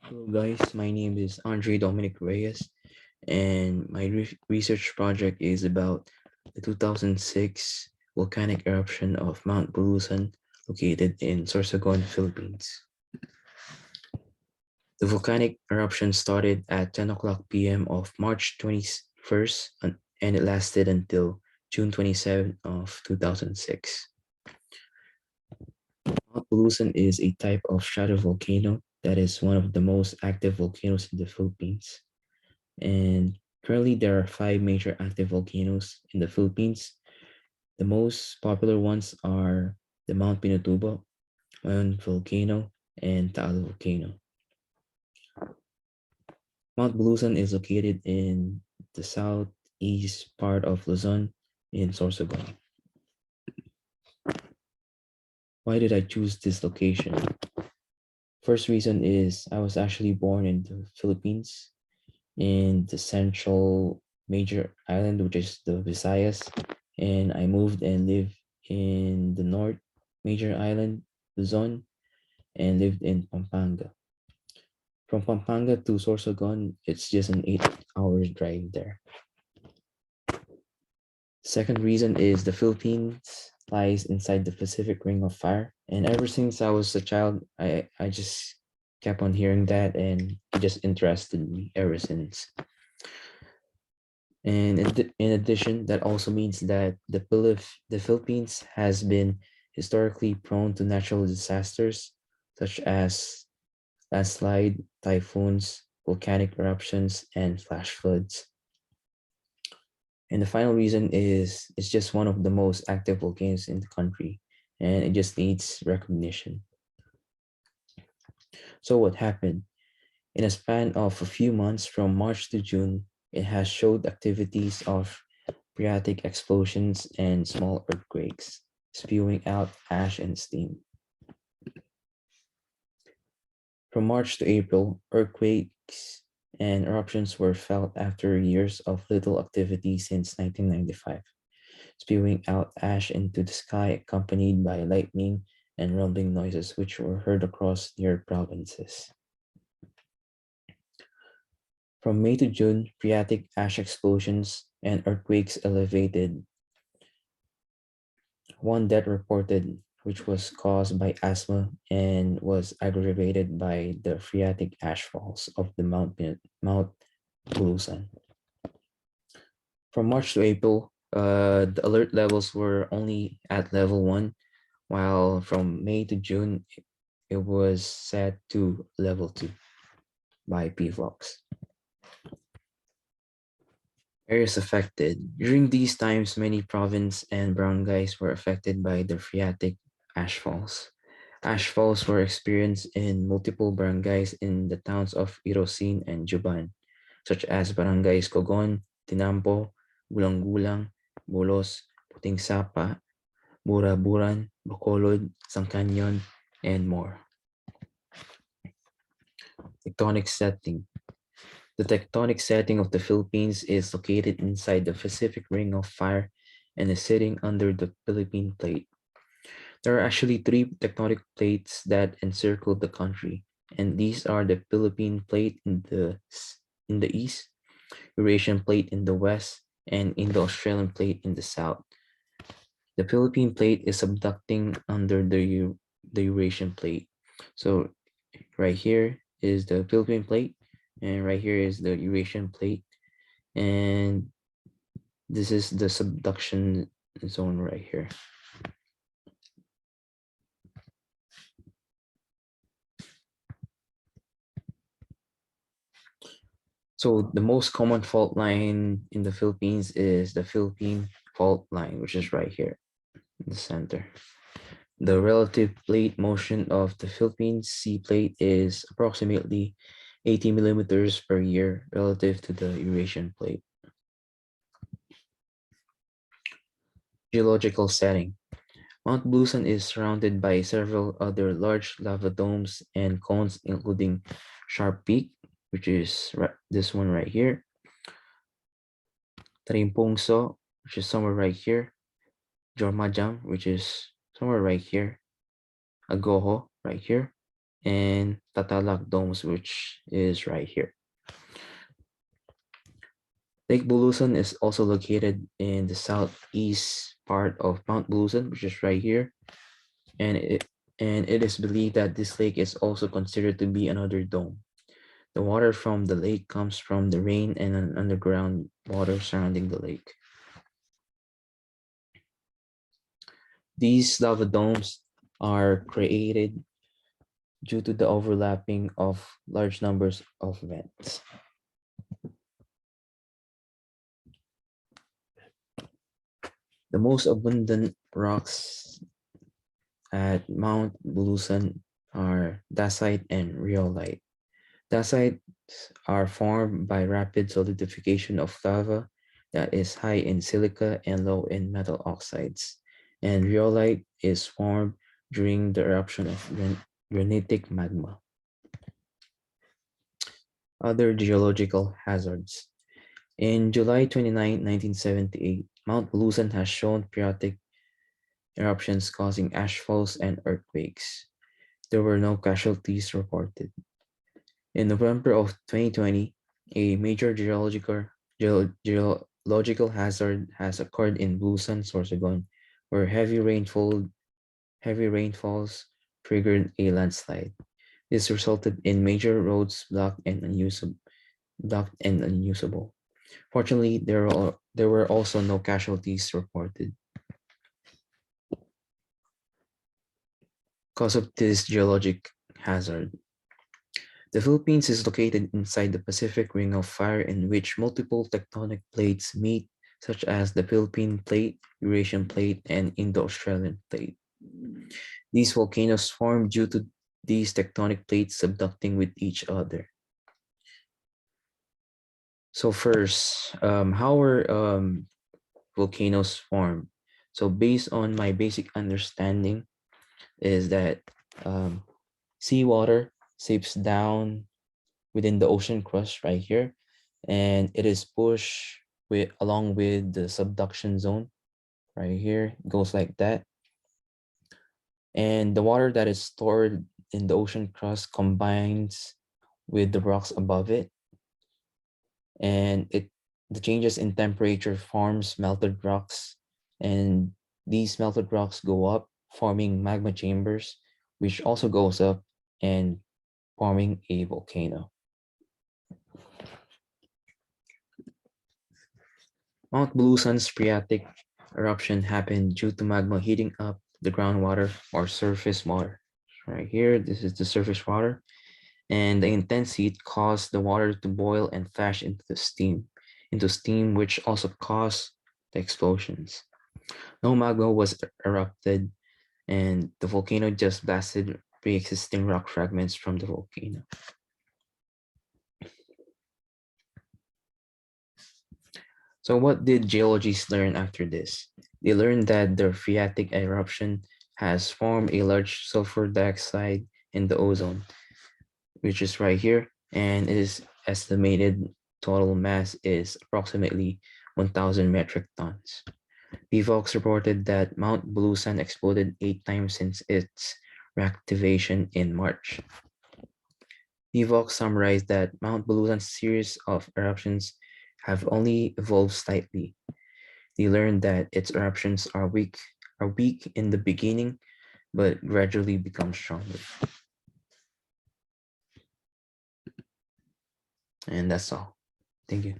Hello guys, my name is Andre Dominic Reyes and my research project is about the 2006 volcanic eruption of Mount Bulusan located in Sorsogon, Philippines. The volcanic eruption started at 10 o'clock p.m. of March 21st and it lasted until June 27 of 2006. Mount Bulusan is a type of stratovolcano that is one of the most active volcanoes in the Philippines. And currently, there are five major active volcanoes in the Philippines. The most popular ones are the Mount Pinatubo, Mayon Volcano, and Taal Volcano. Mount Bulusan is located in the southeast part of Luzon in Sorsogon. Why did I choose this location? First reason is I was actually born in the Philippines in the central major island, which is the Visayas, and I moved and lived in the north major island, Luzon, and lived in Pampanga. From Pampanga to Sorsogon, it's just an 8 hours drive there. Second reason is the Philippines lies inside the Pacific Ring of Fire, and ever since I was a child, I just kept on hearing that, and it just interested me ever since. And in addition, that also means that the Philippines has been historically prone to natural disasters such as landslide, typhoons, volcanic eruptions, and flash floods. And the final reason is it's just one of the most active volcanoes in the country, and it just needs recognition. So what happened? In a span of a few months from March to June, it has showed activities of phreatic explosions and small earthquakes, spewing out ash and steam. From March to April, earthquakes and eruptions were felt after years of little activity since 1995, spewing out ash into the sky accompanied by lightning and rumbling noises which were heard across near provinces. From May to June, phreatic ash explosions and earthquakes elevated. One death reported, which was caused by asthma and was aggravated by the phreatic ash falls of the Mount Bulusan. From March to April, the alert levels were only at level 1, while from May to June, it was set to level 2 by PVOX. Areas affected. During these times, many province and barangays were affected by the phreatic ash falls. Ash falls were experienced in multiple barangays in the towns of Irosin and Juban, such as barangays Cogon, Tinampo, Gulang-Gulang, Bulos, Puting Sapa, Buraburan, Bacolod, Sangcanyon, and more. Tectonic setting. The tectonic setting of the Philippines is located inside the Pacific Ring of Fire and is sitting under the Philippine Plate. There are actually three tectonic plates that encircle the country, and these are the Philippine Plate in the east, Eurasian Plate in the west, and Indo-Australian Plate in the south. The Philippine Plate is subducting under the Eurasian Plate. So right here is the Philippine Plate, and right here is the Eurasian Plate, and this is the subduction zone right here. So the most common fault line in the Philippines is the Philippine fault line, which is right here in the center. The relative plate motion of the Philippine sea plate is approximately 80 millimeters per year relative to the Eurasian plate. Geological setting. Mount Bulusan is surrounded by several other large lava domes and cones, including Sharp Peak, which is this one right here, Tarimpongso, which is somewhere right here, Jormajang, which is somewhere right here, Agoho, right here, and Tatalak domes, which is right here. Lake Bulusan is also located in the southeast part of Mount Bulusan, which is right here, and it is believed that this lake is also considered to be another dome. The water from the lake comes from the rain and an underground water surrounding the lake. These lava domes are created due to the overlapping of large numbers of vents. The most abundant rocks at Mount Bulusan are dacite and rhyolite. Dacites are formed by rapid solidification of lava that is high in silica and low in metal oxides, and rhyolite is formed during the eruption of granitic magma. Other geological hazards. In July 29, 1978, Mount Bulusan has shown periodic eruptions causing ashfalls and earthquakes. There were no casualties reported. In November of 2020, a major geological hazard has occurred in Busan, Sorsogon, where heavy rainfalls triggered a landslide. This resulted in major roads blocked and unusable. Fortunately, there were also no casualties reported. Cause of this geologic hazard. The Philippines is located inside the Pacific Ring of Fire in which multiple tectonic plates meet, such as the Philippine Plate, Eurasian Plate, and Indo-Australian Plate. These volcanoes form due to these tectonic plates subducting with each other. So first, how are volcanoes formed? So based on my basic understanding is that um, seawater seeps down within the ocean crust right here, and it is pushed along with the subduction zone right here. It goes like that, and the water that is stored in the ocean crust combines with the rocks above it, and the changes in temperature forms melted rocks, and these melted rocks go up, forming magma chambers, which also goes up and forming a volcano. Mount Bulusan's phreatic eruption happened due to magma heating up the groundwater or surface water. Right here, this is the surface water, and the intense heat caused the water to boil and flash into steam, which also caused the explosions. No magma was erupted, and the volcano just blasted pre-existing rock fragments from the volcano. So what did geologists learn after this? They learned that the phreatic eruption has formed a large sulfur dioxide in the ozone, which is right here, and it is estimated total mass is approximately 1,000 metric tons. PVOX reported that Mount Bulusan exploded 8 times since its reactivation in March. PVOX summarized that Mount Bulusan's series of eruptions have only evolved slightly. They learned that its eruptions are weak in the beginning, but gradually become stronger. And that's all. Thank you.